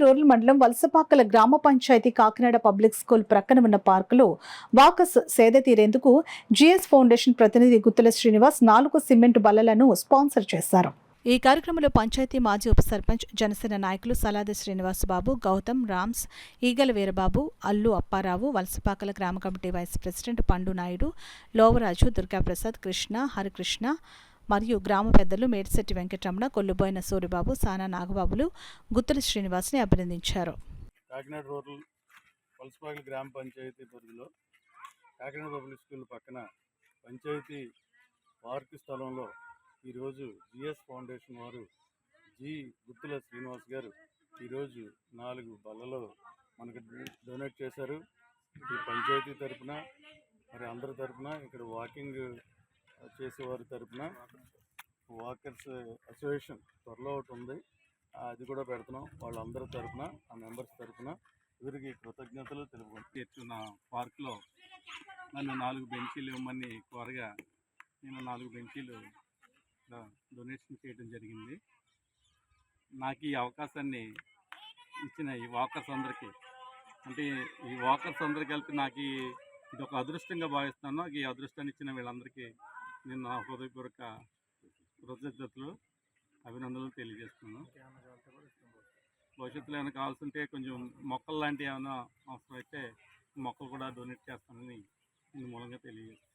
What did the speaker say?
Rural మండలం వలసపాకల గ్రామ panchayat Kakinada public school ప్రక్కన ఉన్న పార్కులో వాకర్స్ సేద తీరేందుకు జిఎస్ ఫౌండేషన్ ప్రతినిధి గుత్తుల శ్రీనివాస్ 4 సిమెంట్ బల్లలను స్పాన్సర్ చేశారు. ఈ కార్యక్రమంలో పంచాయతీ మాజీ ఉప సర్పంచ్ జనసేన నాయకులు సలాది శ్రీనివాస్ బాబు, గౌతమ్, రామ్స్, ఈగల వీరబాబు, అల్లు అప్పారావు, వలసపాకల గ్రామ కమిటీ వైస్ ప్రెసిడెంట్ పండు నాయుడు, లోవరాజు, దుర్గాప్రసాద్, కృష్ణ, హరికృష్ణ మరియు గ్రామ పెద్దలు మేడిశెట్టి వెంకటరమణ, కొల్లుబోయిన సూరిబాబు, సానా నాగబాబులు గుత్తుల శ్రీనివాస్ని అభినందించారు. కాకినాడ రూరల్ వలసపాకల గ్రామ పంచాయతీ పరిధిలో కాకినాడ పబ్లిక్ స్కూల్ పక్కన పంచాయతీ పార్కు స్థలంలో ఈరోజు జిఎస్ ఫౌండేషన్ వారు గుత్తుల శ్రీనివాస్ గారు ఈరోజు 4 బల్లలో మనకు డొనేట్ చేశారు. ఈ పంచాయతీ తరఫున మరి అందరి తరఫున ఇక్కడ వాకింగ్ చేసేవారి తరఫున వాకర్స్ అసోసియేషన్ త్వరలో ఒకటి ఉంది, అది కూడా పెడుతున్నాం. వాళ్ళందరి తరఫున ఆ మెంబర్స్ తరఫున వీరికి కృతజ్ఞతలు తెలుపుకుంటున్నా. పార్కులో నన్ను 4 బెంచీలు ఇవ్వమని కోరగా నేను 4 బెంచీలు డొనేషన్ చేయడం జరిగింది. నాకు ఈ అవకాశాన్ని ఇచ్చిన ఈ వాకర్స్ అందరికీ, అంటే ఈ వాకర్స్ అందరికీ కలిపి నాకు ఇది ఒక అదృష్టంగా భావిస్తున్నాను. ఈ అదృష్టాన్ని ఇచ్చిన వీళ్ళందరికీ నేను నా హృదయపూర్వక కృతజ్ఞతలు, అభినందనలు తెలియజేస్తున్నాను. భవిష్యత్తులో ఏమైనా కావాల్సింటే కొంచెం మొక్కలు లాంటివి ఏమైనా అవసరం అయితే మొక్కలు కూడా డొనేట్ చేస్తానని నేను మూలంగా తెలియజేస్తున్నాను.